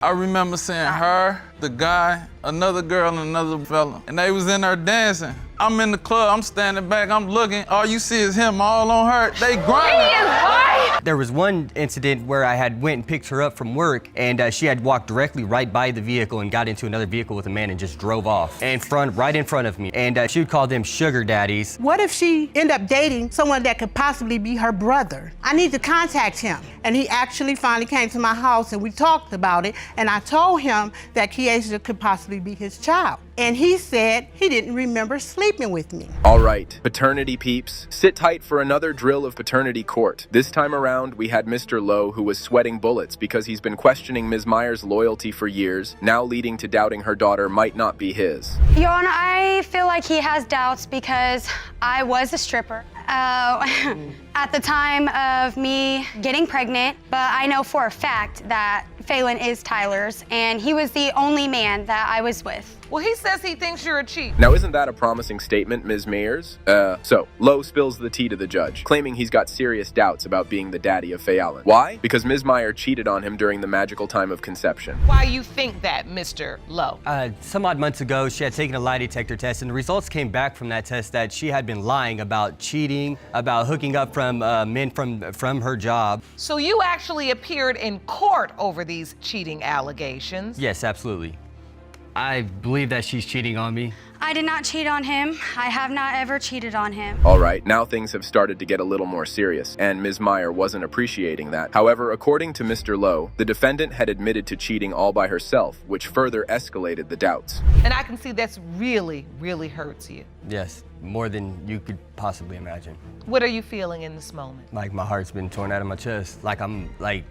I remember seeing her, the guy, another girl, and another fella, and they was in there dancing. I'm in the club, I'm standing back, I'm looking, all you see is him all on her. They grinding. He is right. There was one incident where I had went and picked her up from work, and she had walked directly right by the vehicle and got into another vehicle with a man and just drove off. And right in front of me. And she would call them sugar daddies. What if she ended up dating someone that could possibly be her brother? I need to contact him. And he actually finally came to my house and we talked about it. And I told him that Kiesha could possibly be his child. And he said he didn't remember sleeping with me. All right, paternity peeps, sit tight for another drill of paternity court. This time around, we had Mr. Lowe, who was sweating bullets because he's been questioning Ms. Meyer's loyalty for years, now leading to doubting her daughter might not be his. Your Honor, I feel like he has doubts because I was a stripper at the time of me getting pregnant, but I know for a fact that Phelan is Tyler's, and he was the only man that I was with. Well, he says he thinks you're a cheat. Now, isn't that a promising statement, Ms. Meyers? So, Lowe spills the tea to the judge, claiming he's got serious doubts about being the daddy of Phelan. Why? Because Ms. Meyer cheated on him during the magical time of conception. Why you think that, Mr. Lowe? Some odd months ago, she had taken a lie detector test, and the results came back from that test that she had been lying about cheating, about hooking up from men from her job. So you actually appeared in court over these cheating allegations? Yes, absolutely. I believe that she's cheating on me. I did not cheat on him. I have not ever cheated on him. All right, now things have started to get a little more serious, and Ms. Meyer wasn't appreciating that. However, according to Mr. Lowe, the defendant had admitted to cheating all by herself, which further escalated the doubts. And I can see that's really, really hurts you. Yes, more than you could possibly imagine. What are you feeling in this moment? Like my heart's been torn out of my chest. Like I'm like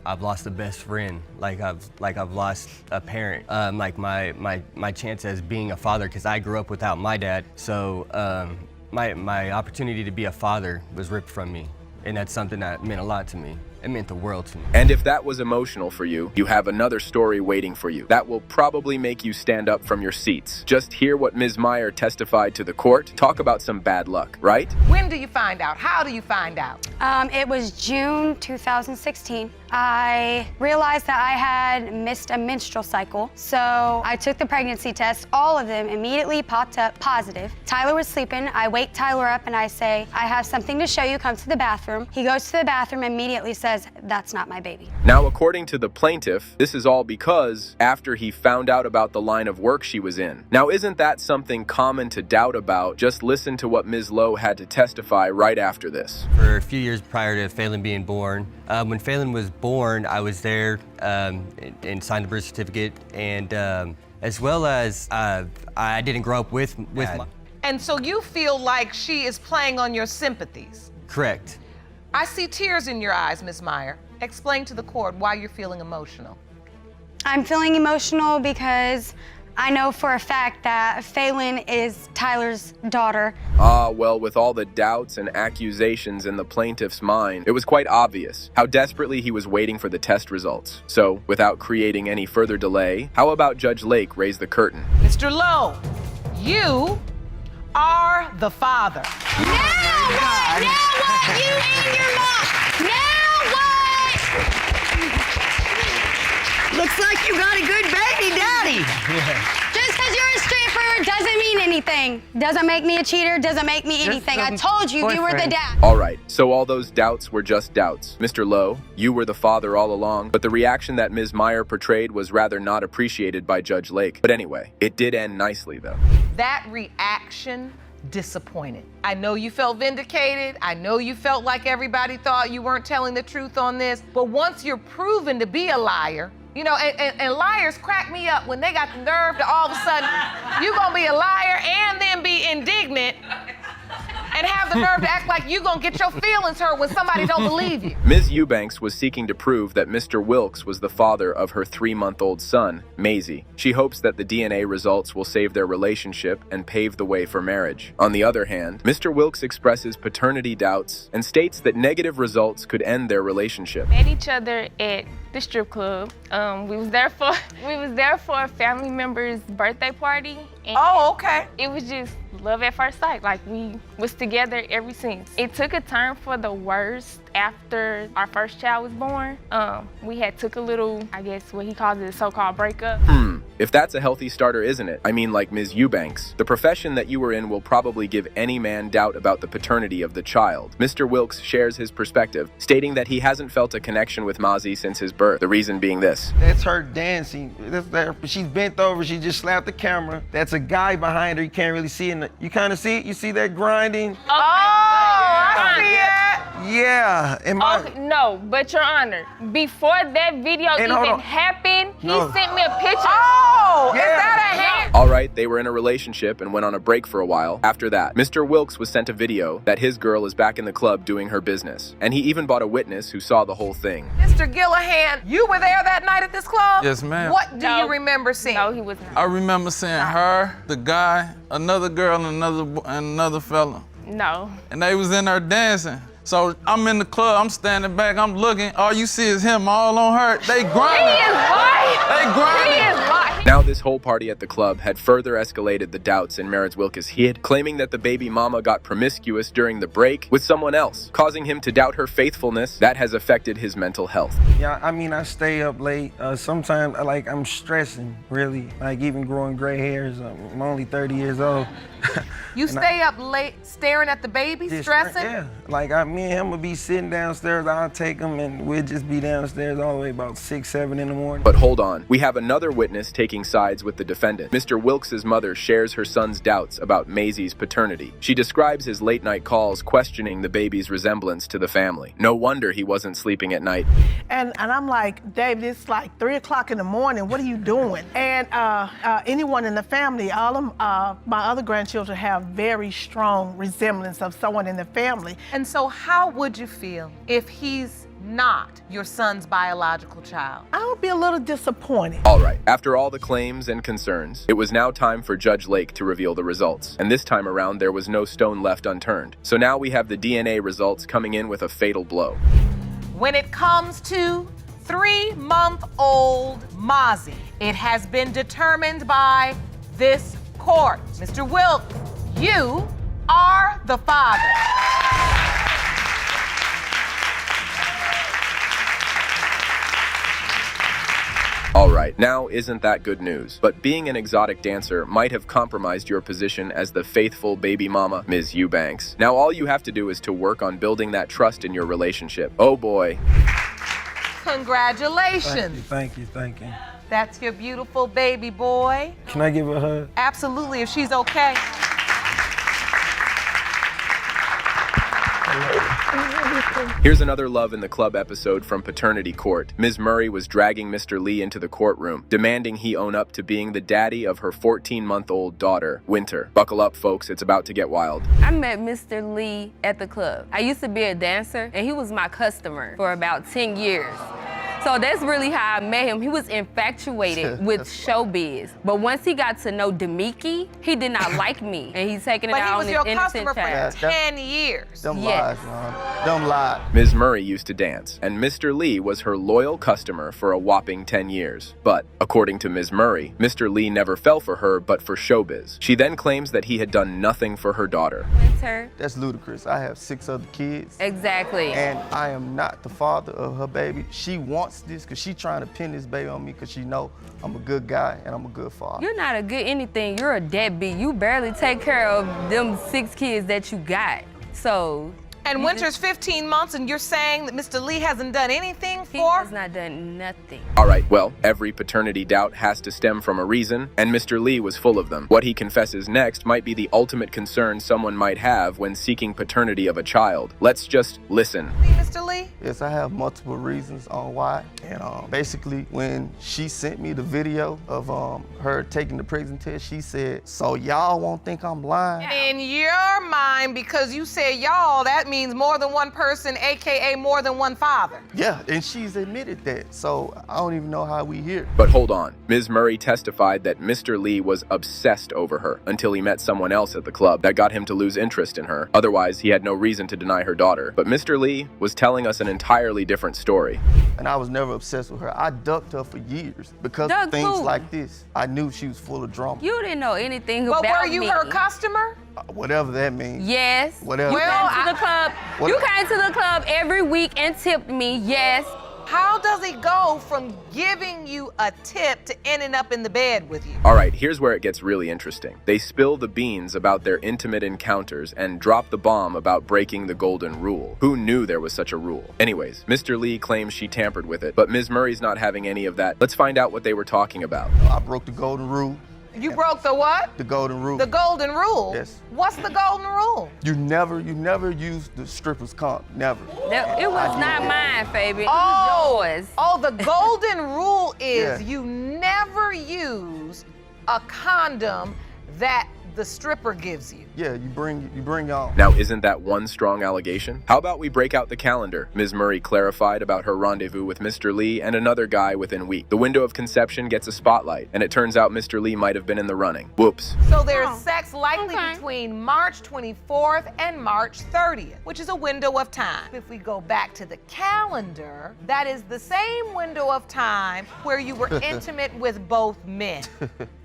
I've lost a best friend. Like I've lost a parent. Like my chance as being a father, because I grew up without my dad. So my opportunity to be a father was ripped from me, and that's something that meant a lot to me. It meant the world to me. And if that was emotional for you, you have another story waiting for you. That will probably make you stand up from your seats. Just hear what Ms. Meyer testified to the court. Talk about some bad luck, right? When do you find out? How do you find out? It was June 2016. I realized that I had missed a menstrual cycle, so I took the pregnancy test. All of them immediately popped up positive. Tyler was sleeping. I wake Tyler up and I say, I have something to show you, come to the bathroom. He goes to the bathroom, immediately says, that's not my baby. Now, according to the plaintiff, this is all because after he found out about the line of work she was in. Now, isn't that something common to doubt about? Just listen to what Ms. Lowe had to testify right after this. For a few years prior to Phelan being born, when Phelan was born, I was there and signed the birth certificate, and as well as I didn't grow up with my... And so you feel like she is playing on your sympathies? Correct. I see tears in your eyes, Ms. Meyer. Explain to the court why you're feeling emotional. I'm feeling emotional because I know for a fact that Phelan is Tyler's daughter. Well, with all the doubts and accusations in the plaintiff's mind, it was quite obvious how desperately he was waiting for the test results. So, without creating any further delay, how about Judge Lake raise the curtain? Mr. Lowe, you are the father. Now what? Now what? You and your mom. Now what? Looks like you got a good baby daddy. Just because you're a stripper doesn't mean anything. Doesn't make me a cheater, doesn't make me anything. I told you, you were the dad. All right, so all those doubts were just doubts. Mr. Lowe, you were the father all along, but the reaction that Ms. Meyer portrayed was rather not appreciated by Judge Lake. But anyway, it did end nicely, though. That reaction disappointed. I know you felt vindicated. I know you felt like everybody thought you weren't telling the truth on this. But once you're proven to be a liar, you know, and liars crack me up when they got the nerve to all of a sudden, you gonna be a liar and then be indignant and have the nerve to act like you gonna get your feelings hurt when somebody don't believe you. Ms. Eubanks was seeking to prove that Mr. Wilkes was the father of her 3-month-old son, Maisie. She hopes that the DNA results will save their relationship and pave the way for marriage. On the other hand, Mr. Wilkes expresses paternity doubts and states that negative results could end their relationship. Met each other at the strip club. We was there for a family member's birthday party. And Oh, okay. it was just love at first sight. Like, we was together ever since. It took a turn for the worst after our first child was born. We had took a little, I guess what he calls it, a so-called breakup. If that's a healthy starter, isn't it? I mean, like Ms. Eubanks. The profession that you were in will probably give any man doubt about the paternity of the child. Mr. Wilkes shares his perspective, stating that he hasn't felt a connection with Mozzie since his birth. The reason being this. That's her dancing. She's bent over, she just slapped the camera. That's a guy behind her, you can't really see it. You kind of see it? You see that grinding? Oh, I see it. Yeah. Okay, no, but Your Honor, before that video And hold even on. happened, he No. sent me a picture. Oh, Yeah. is that a hand? All right, they were in a relationship and went on a break for a while. After that, Mr. Wilkes was sent a video that his girl is back in the club doing her business. And he even bought a witness who saw the whole thing. Mr. Gillahan, you were there that night at this club? Yes, ma'am. What do No. you remember seeing? No, he was not. I remember seeing her, the guy, another girl, and another fella. No. And they was in there dancing. So I'm in the club, I'm standing back, I'm looking. All you see is him all on her. They He grinding. is lying. They grinding. He is lying. Now this whole party at the club had further escalated the doubts in Meredith Wilkes' head, claiming that the baby mama got promiscuous during the break with someone else, causing him to doubt her faithfulness. That has affected his mental health. Yeah, I mean, I stay up late. Sometimes, I'm stressing, really. Like, even growing gray hairs. I'm only 30 years old. You stay up late staring at the baby, Just stressing? Yeah, like me and him would be sitting downstairs, I'll take him and we'd just be downstairs all the way about 6, 7 in the morning. But hold on, we have another witness taking sides with the defendant. Mr. Wilkes' mother shares her son's doubts about Maisie's paternity. She describes his late night calls questioning the baby's resemblance to the family. No wonder he wasn't sleeping at night. And I'm like, Dave, it's like 3 o'clock in the morning. What are you doing? And anyone in the family, all of my other grandchildren have very strong resemblance of someone in the family. And so how would you feel if he's not your son's biological child? I would be a little disappointed. All right, after all the claims and concerns, it was now time for Judge Lake to reveal the results. And this time around, there was no stone left unturned. So now we have the DNA results coming in with a fatal blow. When it comes to 3-month-old Mozzie, it has been determined by this court. Mr. Wilkes, you are the father. All right, now isn't that good news? But being an exotic dancer might have compromised your position as the faithful baby mama, Ms. Eubanks. Now all you have to do is to work on building that trust in your relationship. Oh boy. Congratulations. Thank you. That's your beautiful baby boy. Can I give her a hug? Absolutely, if she's okay. Here's another Love in the Club episode from Paternity Court. Ms. Murray was dragging Mr. Lee into the courtroom, demanding he own up to being the daddy of her 14-month-old daughter, Winter. Buckle up, folks, it's about to get wild. I met Mr. Lee at the club. I used to be a dancer, and he was my customer for about 10 years. So that's really how I met him. He was infatuated with showbiz. But once he got to know Demiki, he did not like me. And he's taking it But he out was on your his innocent customer child. for 10 years. Them Yes. lies, man. Them lies. Ms. Murray used to dance, and Mr. Lee was her loyal customer for a whopping 10 years. But, according to Ms. Murray, Mr. Lee never fell for her but for showbiz. She then claims that he had done nothing for her daughter. Winter. That's ludicrous. I have 6 other kids. Exactly. And I am not the father of her baby. She wants this because she's trying to pin this baby on me because she know I'm a good guy and I'm a good father. You're not a good anything. You're a deadbeat. You barely take care of them 6 kids that you got. So. And Winter's 15 months, and you're saying that Mr. Lee hasn't done anything He for? has not done nothing. All right, well, every paternity doubt has to stem from a reason, and Mr. Lee was full of them. What he confesses next might be the ultimate concern someone might have when seeking paternity of a child. Let's just listen. Mr. Lee? Yes, I have multiple reasons on why. And basically, when she sent me the video of her taking the pregnancy test, she said, "So y'all won't think I'm lying?" In your mind, because you said y'all, that means more than one person, AKA more than one father. Yeah, and she's admitted that. So I don't even know how we here. But hold on. Ms. Murray testified that Mr. Lee was obsessed over her until he met someone else at the club that got him to lose interest in her. Otherwise, he had no reason to deny her daughter. But Mr. Lee was telling us an entirely different story. And I was never obsessed with her. I ducked her for years because Ducked of things who? like this. I knew she was full of drama. You didn't know anything But about were you me. her customer? Whatever that means. Yes. Whatever. You Well, came to the club. What- You came to the club every week and tipped me. Yes. How does it go from giving you a tip to ending up in the bed with you? All right, here's where it gets really interesting. They spill the beans about their intimate encounters and drop the bomb about breaking the golden rule. Who knew there was such a rule? Anyways, Mr. Lee claims she tampered with it, but Ms. Murray's not having any of that. Let's find out what they were talking about. I broke the golden rule. You broke the what? The golden rule. The golden rule? Yes. What's the golden rule? You never use the stripper's comp. Never. It was not mine, Fabian. It Oh, was yours. oh, the golden rule is Yeah. you never use a condom that the stripper gives you. Yeah, you bring your own. Now, isn't that one strong allegation? How about we break out the calendar? Ms. Murray clarified about her rendezvous with Mr. Lee and another guy within weeks. The window of conception gets a spotlight, and it turns out Mr. Lee might have been in the running. Whoops. So there's sex likely between March 24th and March 30th, which is a window of time. If we go back to the calendar, that is the same window of time where you were intimate with both men.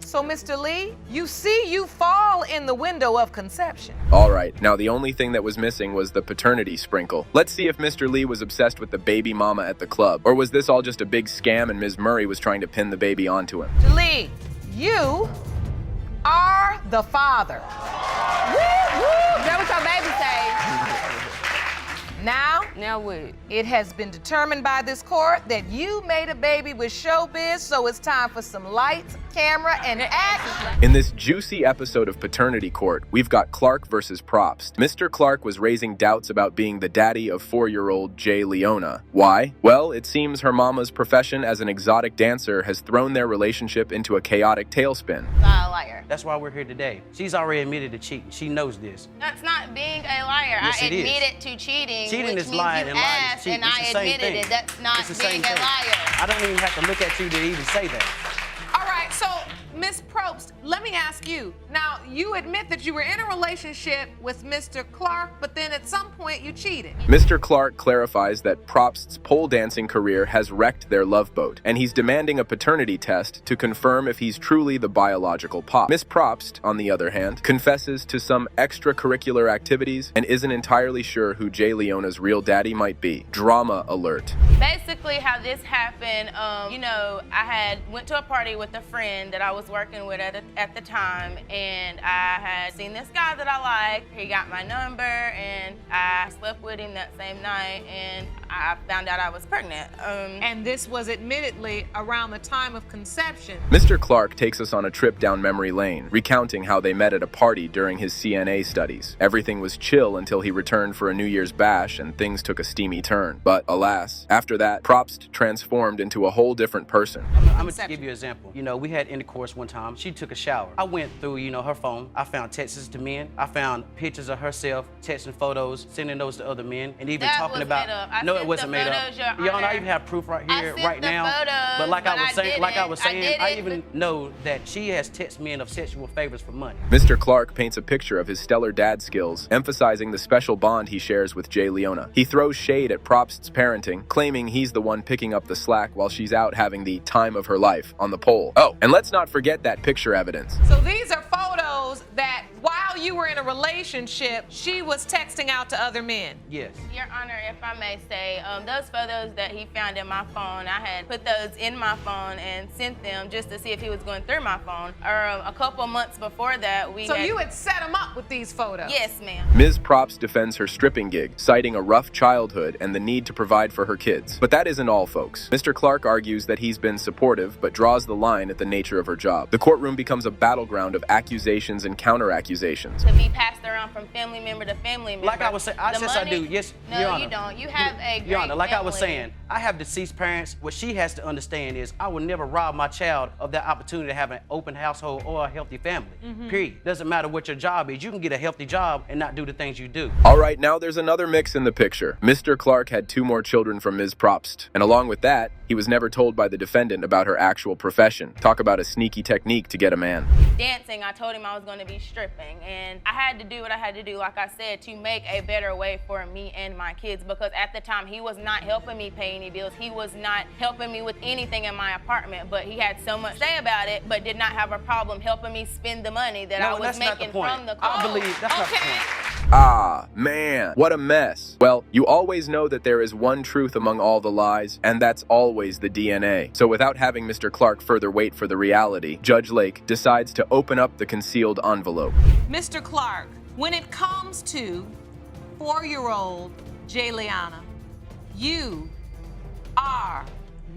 So, Mr. Lee, you see you fall in the window of conception. All right, now the only thing that was missing was the paternity sprinkle. Let's see if Mr. Lee was obsessed with the baby mama at the club, or was this all just a big scam and Ms. Murray was trying to pin the baby onto him? Mr. Lee, you are the father. Is that what your baby say? Now what? it has been determined by this court that you made a baby with showbiz, so it's time for some lights, camera, and action. In this juicy episode of Paternity Court, we've got Clark versus Probst. Mr. Clark was raising doubts about being the daddy of 4-year-old Jay Leona. Why? Well, it seems her mama's profession as an exotic dancer has thrown their relationship into a chaotic tailspin. Not a liar. That's why we're here today. She's already admitted to cheating. She knows this. That's not being a liar. Yes, I it is. admitted to cheating. Cheating which is means lying, you and lying is asked, cheating. and It's I the same admitted thing. it. That's not It's the same being a thing. liar. I don't even have to look at you to even say that. All right, so Miss Probst, let me ask you. Now, you admit that you were in a relationship with Mr. Clark, but then at some point you cheated. Mr. Clark clarifies that Probst's pole dancing career has wrecked their love boat, and he's demanding a paternity test to confirm if he's truly the biological pop. Miss Probst, on the other hand, confesses to some extracurricular activities and isn't entirely sure who Jay Leona's real daddy might be. Drama alert. Basically, how this happened, I went to a party with a friend that I was working with at the time, and I had seen this guy that I liked. He got my number, and I slept with him that same night, and I found out I was pregnant. And this was admittedly around the time of conception. Mr. Clark takes us on a trip down memory lane, recounting how they met at a party during his CNA studies. Everything was chill until he returned for a New Year's bash and things took a steamy turn. But alas, after that, Probst transformed into a whole different person. I'm gonna give you an example. We had intercourse one time. She took a shower. I went through, her phone. I found texts to men. I found pictures of herself, texting photos, sending those to other men, and even That talking was about. made up. No, it sent wasn't the made up. photos, Your Your Honor, I Honor. even have proof right I here, sent right the now. photos, But like I but was saying, didn't. I even know that she has texted men of sexual favors for money. Mr. Clark paints a picture of his stellar dad skills, emphasizing the special bond he shares with Jay Leona. He throws shade at Probst's parenting, claiming he's the one picking up the slack while she's out having the time of her life on the pole. Oh, and let's not forget that picture evidence. So these are photos that while you were in a relationship, she was texting out to other men. Yes. Your Honor, if I may say, those photos that he found in my phone, I had put those in my phone and sent them just to see if he was going through my phone. A couple months before that, So you had set him up with these photos? Yes, ma'am. Ms. Probst defends her stripping gig, citing a rough childhood and the need to provide for her kids. But that isn't all, folks. Mr. Clark argues that he's been supportive, but draws the line at the nature of her job. The courtroom becomes a battleground of accusations and counter-accusations. To be passed around from family member to family member. Like I was saying, The yes, I money- do. Yes, No, Your Honor. you don't. You have a great Your Honor, like I was family. saying, I have deceased parents. What she has to understand is I will never rob my child of that opportunity to have an open household or a healthy family. Period. Doesn't matter what your job is. You can get a healthy job and not do the things you do. All right, now there's another mix in the picture. Mr. Clark had 2 more children from Ms. Probst, and along with that, he was never told by the defendant about her actual profession. Talk about a sneaky technique to get a man. Dancing, I told him I was going to be stripping, and and I had to do what I had to do, like I said, to make a better way for me and my kids, because at the time he was not helping me pay any bills. He was not helping me with anything in my apartment, but he had so much to say about it, but did not have a problem helping me spend the money that I was that's not making the point. from the club. I believe that's not the point. Ah, man, what a mess. Well, you always know that there is one truth among all the lies, and that's always the DNA. So without having Mr. Clark further wait for the reality, Judge Lake decides to open up the concealed envelope. Mr. Clark, when it comes to 4-year-old Jayliana, you are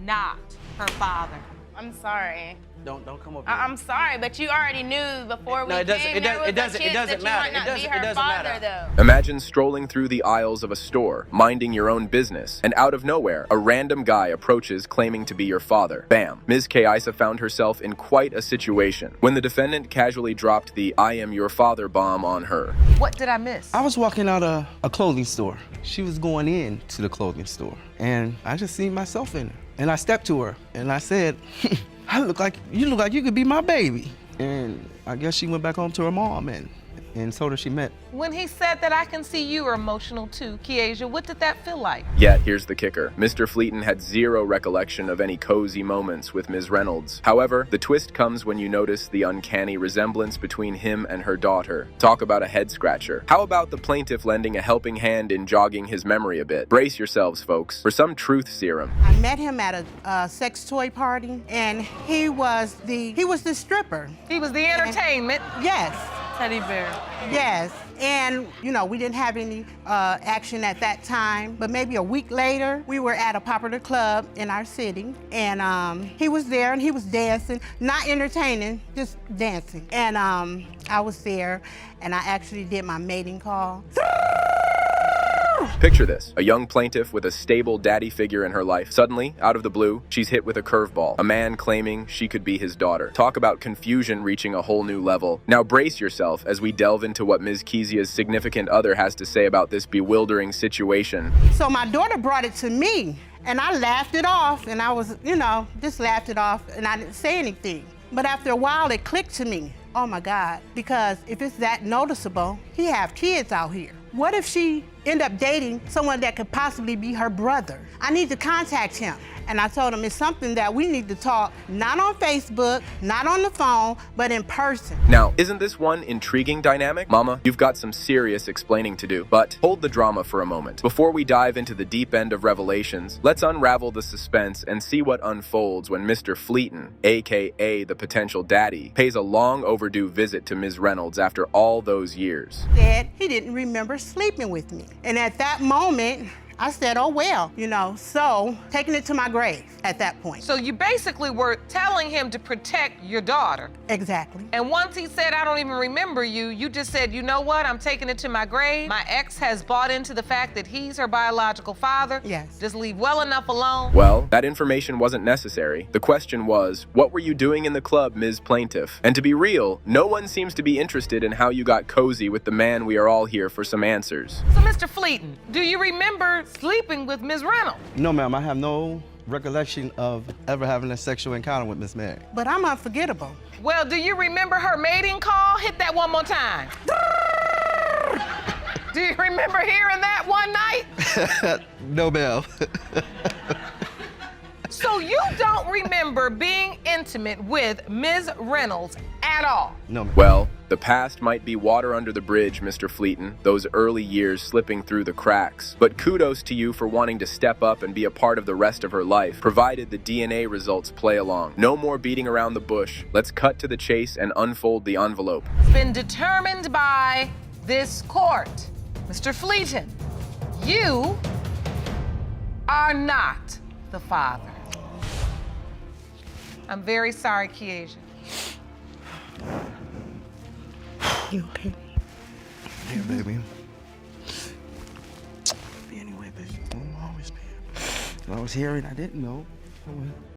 not her father. I'm sorry. Don't come up here. I'm sorry, but you already knew before we No, it doesn't- came it there does- was it doesn't- a it chance doesn't that matter. you might It not be doesn't- her it doesn't father, matter. though. Imagine strolling through the aisles of a store, minding your own business, and out of nowhere, a random guy approaches claiming to be your father. Bam. Ms. Kaisa found herself in quite a situation when the defendant casually dropped the "I am your father" bomb on her. What did I miss? I was walking out of a clothing store. She was going in to the clothing store, and I just seen myself in her. And I stepped to her, and I said, you look like you could be my baby. And I guess she went back home to her mom and told her she met. When he said that I can see you are emotional too, Kiesha, what did that feel like? Yet, here's the kicker. Mr. Fleeton had zero recollection of any cozy moments with Ms. Reynolds. However, the twist comes when you notice the uncanny resemblance between him and her daughter. Talk about a head scratcher. How about the plaintiff lending a helping hand in jogging his memory a bit? Brace yourselves, folks, for some truth serum. I met him at a sex toy party, and he was the stripper. He was the entertainment. Yes. Teddy bear. Yes, and we didn't have any action at that time, but maybe a week later, we were at a popular club in our city, and he was there and he was dancing, not entertaining, just dancing. And I was there, and I actually did my mating call. Picture this, a young plaintiff with a stable daddy figure in her life. Suddenly, out of the blue, she's hit with a curveball, a man claiming she could be his daughter. Talk about confusion reaching a whole new level. Now brace yourself as we delve into what Ms. Kezia's significant other has to say about this bewildering situation. So my daughter brought it to me, and I laughed it off, and I was, just laughed it off, and I didn't say anything. But after a while, it clicked to me. Oh my God, because if it's that noticeable, he have kids out here. What if she end up dating someone that could possibly be her brother? I need to contact him. And I told him it's something that we need to talk, not on Facebook, not on the phone, but in person. Now, isn't this one intriguing dynamic? Mama, you've got some serious explaining to do. But hold the drama for a moment. Before we dive into the deep end of revelations, let's unravel the suspense and see what unfolds when Mr. Fleeton, aka the potential daddy, pays a long overdue visit to Ms. Reynolds after all those years. Said he didn't remember sleeping with me. And at that moment, I said, oh well, so taking it to my grave at that point. So you basically were telling him to protect your daughter. Exactly. And once he said, I don't even remember you, you just said, you know what, I'm taking it to my grave. My ex has bought into the fact that he's her biological father. Yes. Just leave well enough alone. Well, that information wasn't necessary. The question was, what were you doing in the club, Ms. Plaintiff? And to be real, no one seems to be interested in how you got cozy with the man we are all here for some answers. So Mr. Fleeton, do you remember sleeping with Ms. Reynolds? No, ma'am, I have no recollection of ever having a sexual encounter with Miss Mary. But I'm unforgettable. Well, do you remember her mating call? Hit that one more time. Do you remember hearing that one night? No, ma'am. So you don't remember being intimate with Ms. Reynolds at all? No, ma'am. Well, the past might be water under the bridge, Mr. Fleeton, those early years slipping through the cracks. But kudos to you for wanting to step up and be a part of the rest of her life, provided the DNA results play along. No more beating around the bush. Let's cut to the chase and unfold the envelope. It's been determined by this court. Mr. Fleeton, you are not the father. I'm very sorry, Kiesha. You okay? Yeah, baby. Anyway, baby, I'm always been. I was hearing, I didn't know.